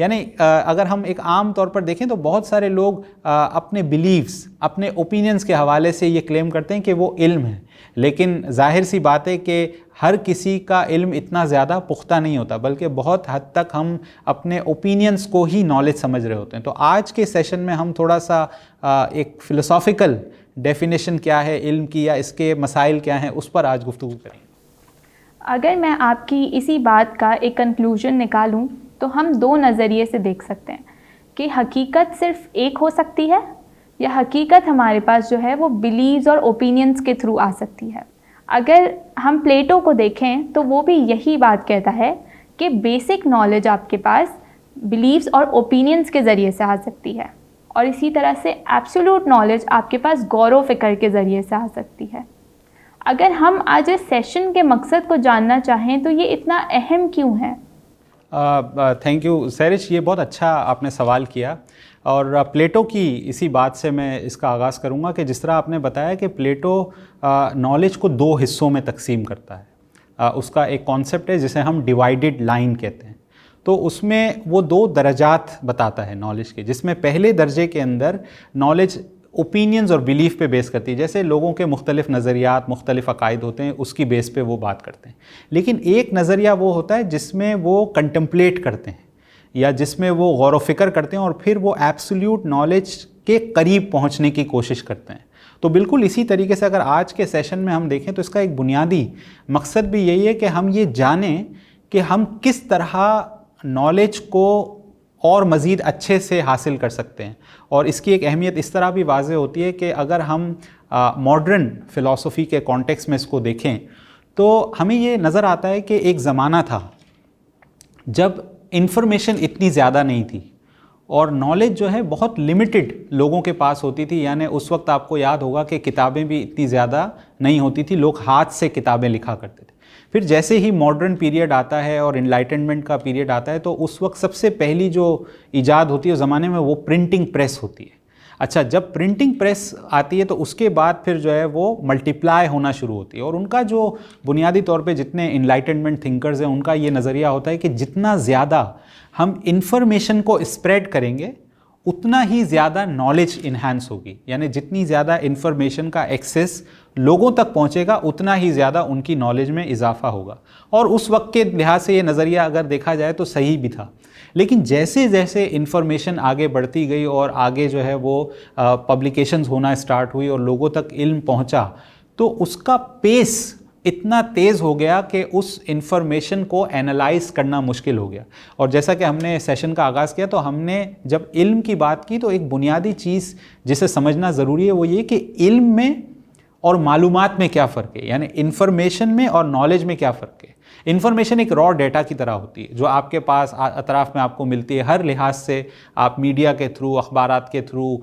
یعنی اگر ہم ایک عام طور پر دیکھیں تو بہت سارے لوگ اپنے بلیفز، اپنے اوپینینز کے حوالے سے یہ کلیم کرتے ہیں کہ وہ علم ہے، لیکن ظاہر سی بات ہے کہ ہر کسی کا علم اتنا زیادہ پختہ نہیں ہوتا، بلکہ بہت حد تک ہم اپنے اوپینینز کو ہی نالج سمجھ رہے ہوتے ہیں۔ تو آج کے سیشن میں ہم تھوڑا سا ایک فلسافیکل ڈیفینیشن کیا ہے علم کی یا اس کے مسائل کیا ہیں اس پر آج گفتگو کریں۔ اگر میں آپ کی اسی بات کا ایک کنکلوژن نکالوں تو ہم دو نظریے سے دیکھ سکتے ہیں کہ حقیقت صرف ایک ہو سکتی ہے یا حقیقت ہمارے پاس جو ہے وہ بلیوز اور اوپینینز کے تھرو آ سکتی ہے۔ اگر ہم پلیٹو کو دیکھیں تو وہ بھی یہی بات کہتا ہے کہ بیسک نالج آپ کے پاس بلیوز اور اوپینینز کے ذریعے سے آ سکتی ہے، اور اسی طرح سے ایبسولوٹ نالج آپ کے پاس غور و فکر کے ذریعے سے آ سکتی ہے۔ اگر ہم آج اس سیشن کے مقصد کو جاننا چاہیں تو یہ اتنا اہم کیوں ہے؟ تھینک یو سیرش، یہ بہت اچھا آپ نے سوال کیا، اور پلیٹو کی اسی بات سے میں اس کا آغاز کروں گا کہ جس طرح آپ نے بتایا کہ پلیٹو نالج کو دو حصوں میں تقسیم کرتا ہے۔ اس کا ایک کانسیپٹ ہے جسے ہم ڈیوائیڈڈ لائن کہتے ہیں، تو اس میں وہ دو درجات بتاتا ہے نالج کے، جس میں پہلے درجے کے اندر نالج اوپینینز اور بیلیف پہ بیس کرتی ہے، جیسے لوگوں کے مختلف نظریات، مختلف عقائد ہوتے ہیں، اس کی بیس پہ وہ بات کرتے ہیں۔ لیکن ایک نظریہ وہ ہوتا ہے جس میں وہ کنٹمپلیٹ کرتے ہیں یا جس میں وہ غور و فکر کرتے ہیں اور پھر وہ ایبسلیوٹ نالج کے قریب پہنچنے کی کوشش کرتے ہیں۔ تو بالکل اسی طریقے سے اگر آج کے سیشن میں ہم دیکھیں تو اس کا ایک بنیادی مقصد بھی یہی ہے کہ ہم یہ جانیں کہ ہم کس طرح نالج کو اور مزید اچھے سے حاصل کر سکتے ہیں، اور اس کی ایک اہمیت اس طرح بھی واضح ہوتی ہے کہ اگر ہم ماڈرن فلسفی کے کانٹیکس میں اس کو دیکھیں تو ہمیں یہ نظر آتا ہے کہ ایک زمانہ تھا جب انفارمیشن اتنی زیادہ نہیں تھی اور نالج جو ہے بہت لمیٹڈ لوگوں کے پاس ہوتی تھی۔ یعنی اس وقت آپ کو یاد ہوگا کہ کتابیں بھی اتنی زیادہ نہیں ہوتی تھی، لوگ ہاتھ سے کتابیں لکھا کرتے تھے۔ پھر جیسے ہی ماڈرن پیریڈ آتا ہے اور انلائٹنمنٹ کا پیریڈ آتا ہے تو اس وقت سب سے پہلی جو ایجاد ہوتی ہے اس زمانے میں وہ پرنٹنگ پریس ہوتی ہے۔ اچھا، جب پرنٹنگ پریس آتی ہے تو اس کے بعد پھر جو ہے وہ ملٹیپلائی ہونا شروع ہوتی ہے، اور ان کا جو بنیادی طور پہ جتنے انلائٹنمنٹ تھنکرز ہیں ان کا یہ نظریہ ہوتا ہے کہ جتنا زیادہ ہم انفارمیشن کو اسپریڈ کریں گے اتنا ہی زیادہ نالج انہینس ہوگی، یعنی جتنی زیادہ انفارمیشن کا ایکسیس لوگوں تک پہنچے گا اتنا ہی زیادہ ان کی نالج میں اضافہ ہوگا۔ اور اس وقت کے لحاظ سے یہ نظریہ اگر دیکھا جائے تو صحیح بھی تھا، لیکن جیسے جیسے انفارمیشن آگے بڑھتی گئی اور آگے جو ہے وہ پبلیکیشنز ہونا اسٹارٹ ہوئی اور لوگوں تک علم پہنچا تو اس کا پیس اتنا تیز ہو گیا کہ اس انفارمیشن کو اینالائز کرنا مشکل ہو گیا۔ اور جیسا کہ ہم نے سیشن کا آغاز کیا تو ہم نے جب علم کی بات کی تو ایک بنیادی چیز جسے سمجھنا ضروری ہے وہ یہ کہ علم میں اور معلومات میں کیا فرق ہے، یعنی انفارمیشن میں اور نالج میں کیا فرق ہے۔ انفارمیشن ایک را ڈیٹا کی طرح ہوتی ہے جو آپ کے پاس اطراف میں آپ کو ملتی ہے، ہر لحاظ سے آپ میڈیا کے تھرو، اخبارات کے تھرو،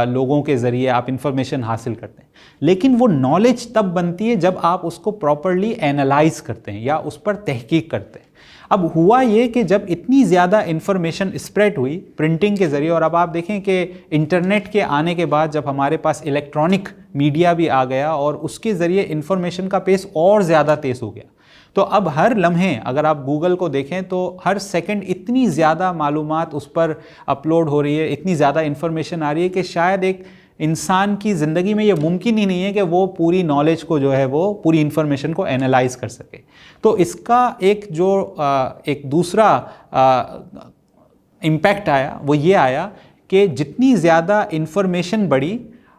لوگوں کے ذریعے آپ انفارمیشن حاصل کرتے ہیں۔ لیکن وہ نالج تب بنتی ہے جب آپ اس کو پراپرلی اینالائز کرتے ہیں یا اس پر تحقیق کرتے ہیں۔ اب ہوا یہ کہ جب اتنی زیادہ انفارمیشن اسپریڈ ہوئی پرنٹنگ کے ذریعے، اور اب آپ دیکھیں کہ انٹرنیٹ کے آنے کے بعد جب ہمارے پاس الیکٹرانک میڈیا بھی آ گیا اور اس کے ذریعے انفارمیشن کا پیس اور زیادہ تیز ہو گیا، تو اب ہر لمحے اگر آپ گوگل کو دیکھیں تو ہر سیکنڈ اتنی زیادہ معلومات اس پر اپلوڈ ہو رہی ہے، اتنی زیادہ انفارمیشن آ رہی ہے کہ شاید ایک انسان کی زندگی میں یہ ممکن ہی نہیں ہے کہ وہ پوری نالج کو جو ہے وہ پوری انفارمیشن کو اینالائز کر سکے۔ تو اس کا ایک دوسرا امپیکٹ آیا وہ یہ آیا کہ جتنی زیادہ انفارمیشن بڑھی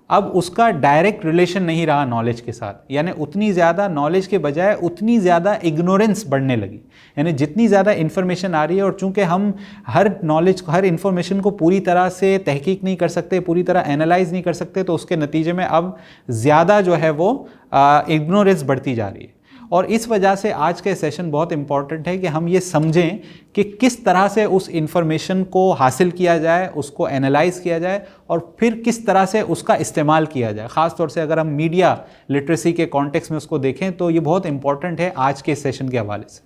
اب اس کا ڈائریکٹ ریلیشن نہیں رہا نالج کے ساتھ، یعنی اتنی زیادہ نالج کے بجائے اتنی زیادہ اگنورنس بڑھنے لگی۔ یعنی جتنی زیادہ انفارمیشن آ رہی ہے اور چونکہ ہم ہر نالج ہر انفارمیشن کو پوری طرح سے تحقیق نہیں کر سکتے، پوری طرح اینالائز نہیں کر سکتے، تو اس کے نتیجے میں اب زیادہ جو ہے وہ اگنورنس بڑھتی جا رہی ہے۔ اور اس وجہ سے آج کے سیشن بہت امپورٹنٹ ہے کہ ہم یہ سمجھیں کہ کس طرح سے اس انفارمیشن کو حاصل کیا جائے، اس کو اینالائز کیا جائے اور پھر کس طرح سے اس کا استعمال کیا جائے۔ خاص طور سے اگر ہم میڈیا لٹریسی کے کانٹیکس میں اس کو دیکھیں تو یہ بہت امپورٹنٹ ہے آج کے سیشن کے حوالے سے۔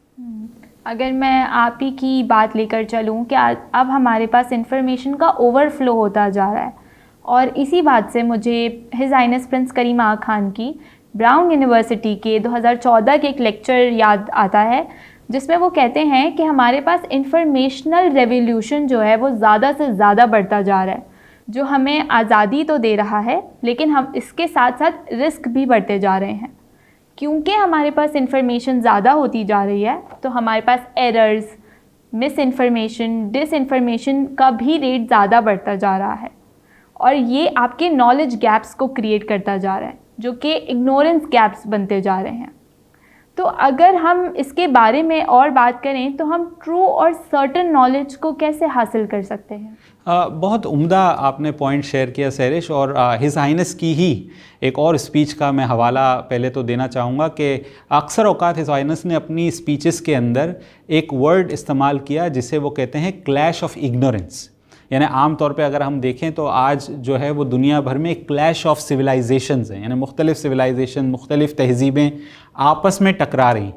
اگر میں آپ ہی کی بات لے کر چلوں کہ اب ہمارے پاس انفارمیشن کا اوور فلو ہوتا جا رہا ہے، اور اسی بات سے مجھے ہز ہائنس پرنس کریم آغا خان کی براؤن یونیورسٹی کے 2014 کے ایک لیکچر یاد آتا ہے جس میں وہ کہتے ہیں کہ ہمارے پاس انفارمیشنل ریولیوشن جو ہے وہ زیادہ سے زیادہ بڑھتا جا رہا ہے، جو ہمیں آزادی تو دے رہا ہے لیکن ہم اس کے ساتھ ساتھ رسک بھی بڑھتے جا رہے ہیں. کیونکہ ہمارے پاس انفارمیشن زیادہ ہوتی جا رہی ہے تو ہمارے پاس ایررز، مس انفارمیشن، ڈس انفارمیشن کا بھی ریٹ زیادہ بڑھتا جا رہا ہے، اور یہ آپ کے نالج گیپس کو کریٹ کرتا جا رہا ہے جو کہ اگنورنس گیپس بنتے جا رہے ہیں. تو اگر ہم اس کے بارے میں اور بات کریں تو ہم ٹرو اور سرٹن نالج کو کیسے حاصل کر سکتے ہیں؟ بہت عمدہ آپ نے پوائنٹ شیئر کیا سیرش، اور ہز ہائنس کی ہی ایک اور اسپیچ کا میں حوالہ پہلے تو دینا چاہوں گا کہ اکثر اوقات ہز ہائنس نے اپنی اسپیچز کے اندر ایک ورڈ استعمال کیا جسے وہ کہتے ہیں کلیش آف اگنورنس. یعنی عام طور پہ اگر ہم دیکھیں تو آج جو ہے وہ دنیا بھر میں ایک کلیش آف سویلائزیشنز ہیں، یعنی مختلف سویلائزیشن، مختلف تہذیبیں آپس میں ٹکرا رہی ہیں.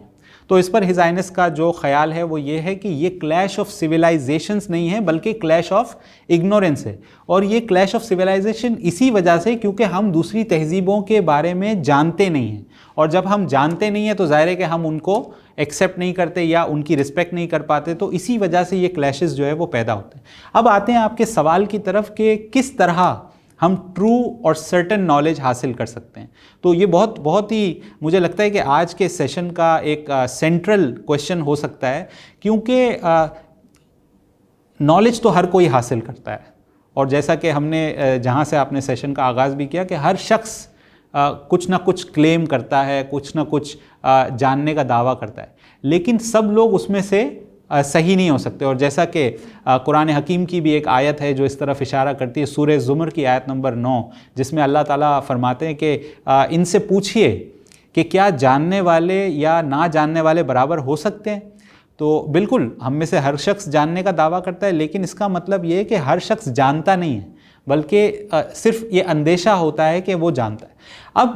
تو اس پر ہز ہائنس کا جو خیال ہے وہ یہ ہے کہ یہ کلیش آف سویلائزیشنز نہیں ہے بلکہ کلیش آف اگنورنس ہے. اور یہ کلیش آف سویلائزیشن اسی وجہ سے کیونکہ ہم دوسری تہذیبوں کے بارے میں جانتے نہیں ہیں، اور جب ہم جانتے نہیں ہیں تو ظاہر ہے کہ ہم ان کو ایکسیپٹ نہیں کرتے یا ان کی رسپیکٹ نہیں کر پاتے، تو اسی وجہ سے یہ کلیشز جو ہے وہ پیدا ہوتے ہیں. اب آتے ہیں آپ کے سوال کی طرف کہ کس طرح ہم ٹرو اور سرٹن نالج حاصل کر سکتے ہیں. تو یہ بہت ہی مجھے لگتا ہے کہ آج کے سیشن کا ایک سینٹرل کویشچن ہو سکتا ہے، کیونکہ نالج تو ہر کوئی حاصل کرتا ہے، اور جیسا کہ ہم نے جہاں سے آپ نے سیشن کا آغاز بھی کیا کہ ہر شخص کچھ نہ کچھ کلیم کرتا ہے، کچھ نہ کچھ جاننے کا دعویٰ کرتا ہے، لیکن سب لوگ اس میں سے صحیح نہیں ہو سکتے. اور جیسا کہ قرآن حکیم کی بھی ایک آیت ہے جو اس طرف اشارہ کرتی ہے، سورہ زمر کی آیت نمبر 9، جس میں اللہ تعالیٰ فرماتے ہیں کہ ان سے پوچھئے کہ کیا جاننے والے یا نہ جاننے والے برابر ہو سکتے ہیں. تو بالکل ہم میں سے ہر شخص جاننے کا دعویٰ کرتا ہے، لیکن اس کا مطلب یہ ہے کہ ہر شخص جانتا نہیں ہے، بلکہ صرف یہ اندیشہ ہوتا ہے کہ وہ جانتا ہے. اب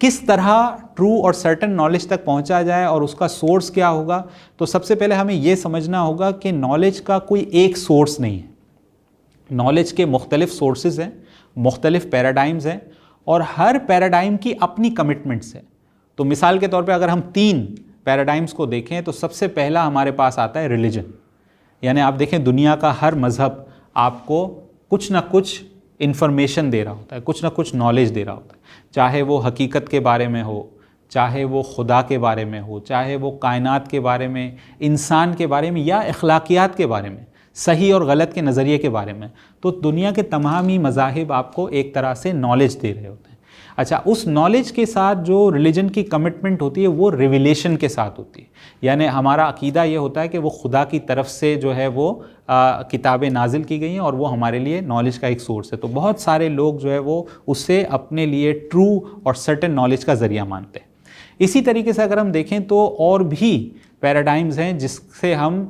کس طرح ٹرو اور سرٹن نالج تک پہنچا جائے اور اس کا سورس کیا ہوگا؟ تو سب سے پہلے ہمیں یہ سمجھنا ہوگا کہ نالج کا کوئی ایک سورس نہیں ہے. نالج کے مختلف سورسز ہیں، مختلف پیراڈائمز ہیں، اور ہر پیراڈائم کی اپنی کمٹمنٹس ہیں. تو مثال کے طور پہ اگر ہم 3 پیراڈائمز کو دیکھیں تو سب سے پہلا ہمارے پاس آتا ہے ریلیجن. یعنی آپ دیکھیں دنیا کا ہر مذہب آپ کو کچھ نہ کچھ انفارمیشن دے رہا ہوتا ہے، کچھ نہ کچھ نالج دے رہا ہوتا ہے، چاہے وہ حقیقت کے بارے میں ہو، چاہے وہ خدا کے بارے میں ہو، چاہے وہ کائنات کے بارے میں، انسان کے بارے میں، یا اخلاقیات کے بارے میں، صحیح اور غلط کے نظریے کے بارے میں. تو دنیا کے تمام ہی مذاہب آپ کو ایک طرح سے نالج دے رہے ہوتے ہیں. اچھا، اس نالج کے ساتھ جو ریلیجن کی کمٹمنٹ ہوتی ہے وہ ریویلیشن کے ساتھ ہوتی ہے. یعنی ہمارا عقیدہ یہ ہوتا ہے کہ وہ خدا کی طرف سے جو ہے وہ کتابیں نازل کی گئی ہیں اور وہ ہمارے لیے نالج کا ایک سورس ہے. تو بہت سارے لوگ جو ہے وہ اسے اپنے لیے ٹرو اور سرٹن نالج کا ذریعہ مانتے ہیں. اسی طریقے سے اگر ہم دیکھیں تو اور بھی پیراڈائمز ہیں جس سے ہم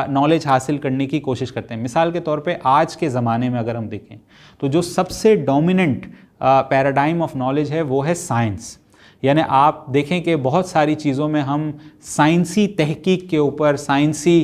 نالج حاصل کرنے کی کوشش کرتے ہیں. مثال کے طور پہ آج کے زمانے میں اگر ہم دیکھیں تو جو سب سے ڈومیننٹ پیراڈائم آف نالج ہے وہ ہے سائنس. یعنی آپ دیکھیں کہ بہت ساری چیزوں میں ہم سائنسی تحقیق کے اوپر، سائنسی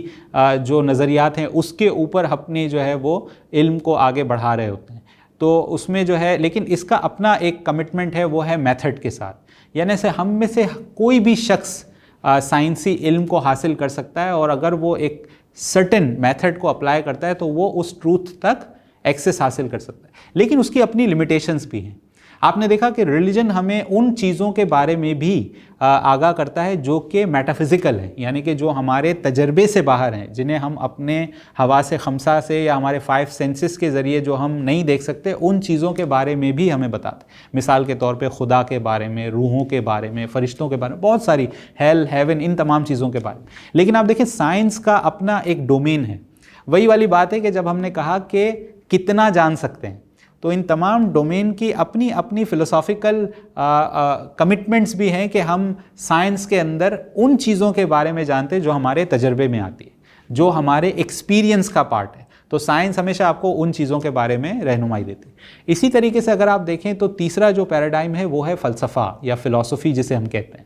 جو نظریات ہیں اس کے اوپر اپنے جو ہے وہ علم کو آگے بڑھا رہے ہوتے ہیں. تو اس میں جو ہے، لیکن اس کا اپنا ایک کمٹمنٹ ہے، وہ ہے میتھڈ کے ساتھ. یعنی سے ہم میں سے کوئی بھی شخص سائنسی علم کو حاصل کر سکتا ہے، اور اگر وہ ایک سرٹن میتھڈ کو اپلائی کرتا ہے تو وہ اس ٹروتھ تک ایکسیس حاصل کر سکتا ہے. لیکن اس کی اپنی لمیٹیشنز بھی ہیں. آپ نے دیکھا کہ ریلیجن ہمیں ان چیزوں کے بارے میں بھی آگاہ کرتا ہے جو کہ میٹافزیکل ہیں، یعنی کہ جو ہمارے تجربے سے باہر ہیں، جنہیں ہم اپنے حواس خمسہ سے یا ہمارے 5 سینسز کے ذریعے جو ہم نہیں دیکھ سکتے، ان چیزوں کے بارے میں بھی ہمیں بتاتے ہیں. مثال کے طور پہ خدا کے بارے میں، روحوں کے بارے میں، فرشتوں کے بارے میں، بہت ساری ہیل، ہیون، ان تمام چیزوں کے بارے میں. لیکن آپ دیکھیں سائنس کا اپنا ایک ڈومین ہے. وہی والی بات ہے کہ جب ہم نے کہا کہ کتنا جان سکتے ہیں، تو ان تمام ڈومین کی اپنی اپنی فلسافیکل کمٹمنٹس بھی ہیں کہ ہم سائنس کے اندر ان چیزوں کے بارے میں جانتے جو ہمارے تجربے میں آتی ہے، جو ہمارے ایکسپیرینس کا پارٹ ہے. تو سائنس ہمیشہ آپ کو ان چیزوں کے بارے میں رہنمائی دیتی ہے. اسی طریقے سے اگر آپ دیکھیں تو تیسرا جو پیراڈائم ہے وہ ہے فلسفہ یا فلسفی جسے ہم کہتے ہیں.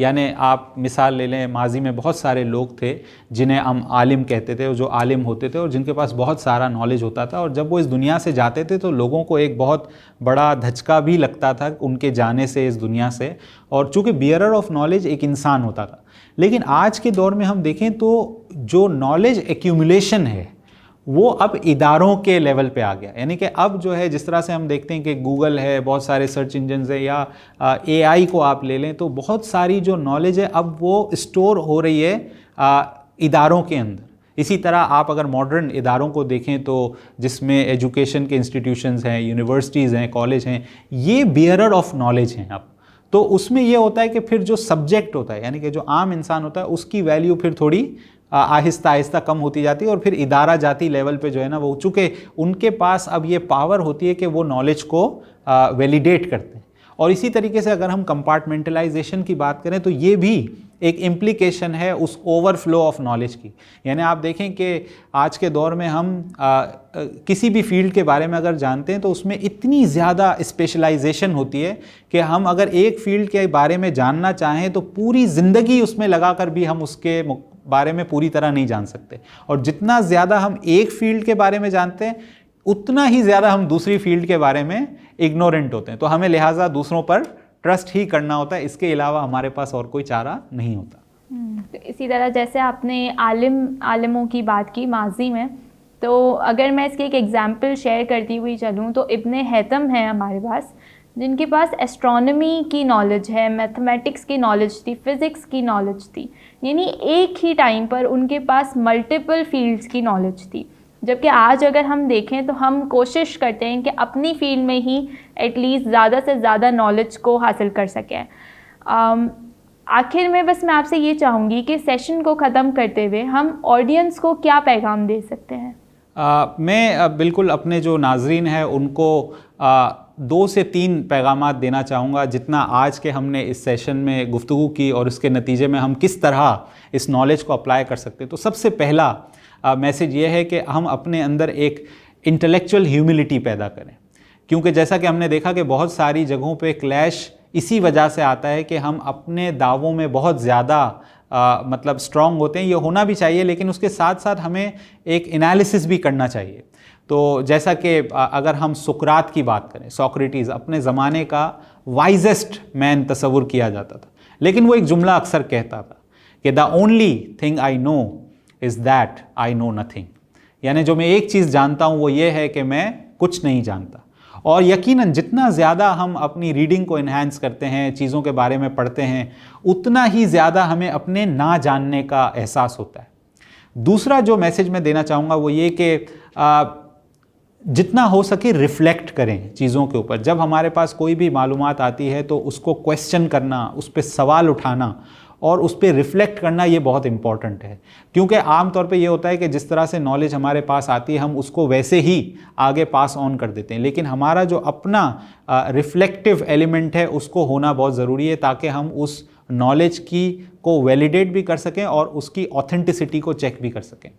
یعنی آپ مثال لے لیں، ماضی میں بہت سارے لوگ تھے جنہیں ہم عالم کہتے تھے، اور جو عالم ہوتے تھے اور جن کے پاس بہت سارا نالج ہوتا تھا، اور جب وہ اس دنیا سے جاتے تھے تو لوگوں کو ایک بہت بڑا دھچکا بھی لگتا تھا ان کے جانے سے اس دنیا سے، اور چونکہ بیئرر آف نالج ایک انسان ہوتا تھا۔ لیکن آج کے دور میں ہم دیکھیں تو جو نالج ایکیومولیشن ہے وہ اب اداروں کے لیول پہ آ گیا، یعنی کہ اب جو ہے جس طرح سے ہم دیکھتے ہیں کہ گوگل ہے، بہت سارے سرچ انجنز ہیں، یا اے آئی کو آپ لے لیں، تو بہت ساری جو نالج ہے اب وہ اسٹور ہو رہی ہے اداروں کے اندر۔ اسی طرح آپ اگر ماڈرن اداروں کو دیکھیں تو جس میں ایجوکیشن کے انسٹیٹیوشنز ہیں، یونیورسٹیز ہیں، کالج ہیں، یہ بیئرر آف نالج ہیں اب۔ تو اس میں یہ ہوتا ہے کہ پھر جو سبجیکٹ ہوتا ہے، یعنی کہ جو عام انسان ہوتا ہے، اس کی ویلیو پھر تھوڑی آہستہ آہستہ کم ہوتی جاتی ہے، اور پھر ادارہ جاتی لیول پہ جو ہے نا وہ، چونکہ ان کے پاس اب یہ پاور ہوتی ہے کہ وہ نالج کو ویلیڈیٹ کرتے ہیں۔ اور اسی طریقے سے اگر ہم کمپارٹمنٹلائزیشن کی بات کریں تو یہ بھی ایک امپلیکیشن ہے اس اوور فلو آف نالج کی۔ یعنی آپ دیکھیں کہ آج کے دور میں ہم کسی بھی فیلڈ کے بارے میں اگر جانتے ہیں تو اس میں اتنی زیادہ اسپیشلائزیشن ہوتی ہے کہ ہم اگر ایک فیلڈ کے بارے میں جاننا چاہیں تو پوری زندگی اس میں لگا کر بھی ہم اس کے بارے میں پوری طرح نہیں جان سکتے، اور جتنا زیادہ ہم ایک فیلڈ کے بارے میں جانتے ہیں اتنا ہی زیادہ ہم دوسری فیلڈ کے بارے میں اگنورنٹ ہوتے ہیں۔ تو ہمیں لہٰذا دوسروں پر ٹرسٹ ہی کرنا ہوتا ہے، اس کے علاوہ ہمارے پاس اور کوئی چارہ نہیں ہوتا۔ اسی طرح جیسے آپ نے عالموں کی بات کی ماضی میں، تو اگر میں اس کی ایک ایگزامپل شیئر کرتی ہوئی چلوں تو ابن حیثم ہیں ہمارے پاس، جن کے پاس ایسٹرونومی کی نالج ہے، میتھمیٹکس کی نالج تھی، فزکس کی نالج تھی، یعنی ایک ہی ٹائم پر ان کے پاس ملٹیپل فیلڈز کی نالج تھی۔ جبکہ آج اگر ہم دیکھیں تو ہم کوشش کرتے ہیں کہ اپنی فیلڈ میں ہی ایٹ لیسٹ زیادہ سے زیادہ نالج کو حاصل کر سکیں۔ آخر میں بس میں آپ سے یہ چاہوں گی کہ سیشن کو ختم کرتے ہوئے ہم آڈینس کو کیا پیغام دے سکتے ہیں؟ میں بالکل اپنے جو ناظرین ہیں ان کو 2 سے 3 پیغامات دینا چاہوں گا، جتنا آج کے ہم نے اس سیشن میں گفتگو کی اور اس کے نتیجے میں ہم کس طرح اس نالج کو اپلائی کر سکتے ہیں۔ تو سب سے پہلا میسیج یہ ہے کہ ہم اپنے اندر ایک انٹلیکچوئل ہیوملٹی پیدا کریں، کیونکہ جیسا کہ ہم نے دیکھا کہ بہت ساری جگہوں پہ کلیش اسی وجہ سے آتا ہے کہ ہم اپنے دعووں میں بہت زیادہ مطلب اسٹرانگ ہوتے ہیں۔ یہ ہونا بھی چاہیے، لیکن اس کے ساتھ ساتھ ہمیں ایک انالیسس بھی کرنا چاہیے۔ تو جیسا کہ اگر ہم سقراط کی بات کریں، سوکریٹیز اپنے زمانے کا وائزسٹ مین تصور کیا جاتا تھا، لیکن وہ ایک جملہ اکثر کہتا تھا کہ the only thing I know is that I know nothing, یعنی جو میں ایک چیز جانتا ہوں وہ یہ ہے کہ میں کچھ نہیں جانتا۔ اور یقیناً جتنا زیادہ ہم اپنی ریڈنگ کو انہینس کرتے ہیں، چیزوں کے بارے میں پڑھتے ہیں، اتنا ہی زیادہ ہمیں اپنے نہ جاننے کا احساس ہوتا ہے۔ دوسرا جو میسج میں دینا چاہوں گا وہ یہ کہ جتنا ہو سکے ریفلیکٹ کریں چیزوں کے اوپر۔ جب ہمارے پاس کوئی بھی معلومات آتی ہے تو اس کو کویسچن کرنا، اس پہ سوال اٹھانا اور اس پہ ریفلیکٹ کرنا یہ بہت امپورٹنٹ ہے، کیونکہ عام طور پہ یہ ہوتا ہے کہ جس طرح سے نالج ہمارے پاس آتی ہے ہم اس کو ویسے ہی آگے پاس آن کر دیتے ہیں، لیکن ہمارا جو اپنا ریفلیکٹیو ایلیمنٹ ہے اس کو ہونا بہت ضروری ہے، تاکہ ہم اس نالج کو ویلیڈیٹ بھی کر سکیں اور اس کی آتھینٹسٹی کو چیک بھی کر سکیں۔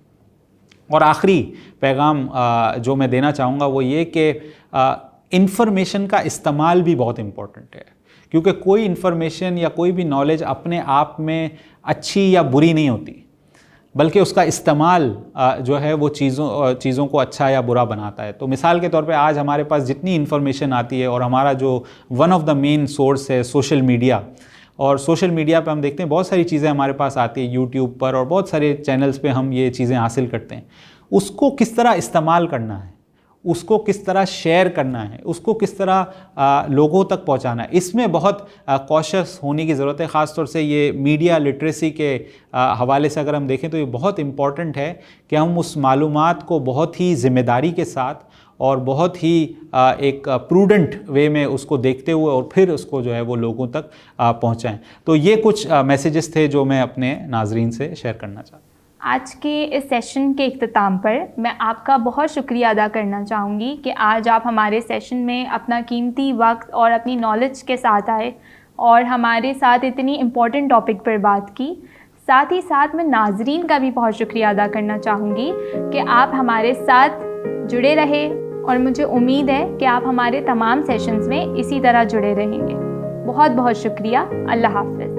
اور آخری پیغام جو میں دینا چاہوں گا وہ یہ کہ انفارمیشن کا استعمال بھی بہت امپورٹنٹ ہے، کیونکہ کوئی انفارمیشن یا کوئی بھی نالج اپنے آپ میں اچھی یا بری نہیں ہوتی، بلکہ اس کا استعمال جو ہے وہ چیزوں کو اچھا یا برا بناتا ہے۔ تو مثال کے طور پہ آج ہمارے پاس جتنی انفارمیشن آتی ہے، اور ہمارا جو one of the main source ہے سوشل میڈیا، اور سوشل میڈیا پہ ہم دیکھتے ہیں بہت ساری چیزیں ہمارے پاس آتی ہیں، یوٹیوب پر اور بہت سارے چینلز پہ ہم یہ چیزیں حاصل کرتے ہیں۔ اس کو کس طرح استعمال کرنا ہے، اس کو کس طرح شیئر کرنا ہے، اس کو کس طرح لوگوں تک پہنچانا ہے، اس میں بہت کوشش ہونے کی ضرورت ہے۔ خاص طور سے یہ میڈیا لٹریسی کے حوالے سے اگر ہم دیکھیں تو یہ بہت امپورٹنٹ ہے کہ ہم اس معلومات کو بہت ہی ذمہ داری کے ساتھ اور بہت ہی ایک پروڈنٹ وے میں اس کو دیکھتے ہوئے اور پھر اس کو جو ہے وہ لوگوں تک پہنچائیں۔ تو یہ کچھ میسیجز تھے جو میں اپنے ناظرین سے شیئر کرنا چاہتا ہوں۔ آج کے اس سیشن کے اختتام پر میں آپ کا بہت شکریہ ادا کرنا چاہوں گی کہ آج آپ ہمارے سیشن میں اپنا قیمتی وقت اور اپنی نالج کے ساتھ آئے اور ہمارے ساتھ اتنی امپورٹنٹ ٹاپک پر بات کی۔ ساتھ ہی ساتھ میں ناظرین کا بھی بہت شکریہ ادا کرنا چاہوں گی کہ آپ ہمارے ساتھ جڑے رہے، اور مجھے امید ہے کہ آپ ہمارے تمام سیشنز میں اسی طرح جڑے رہیں گے۔ بہت بہت شکریہ۔ اللہ حافظ۔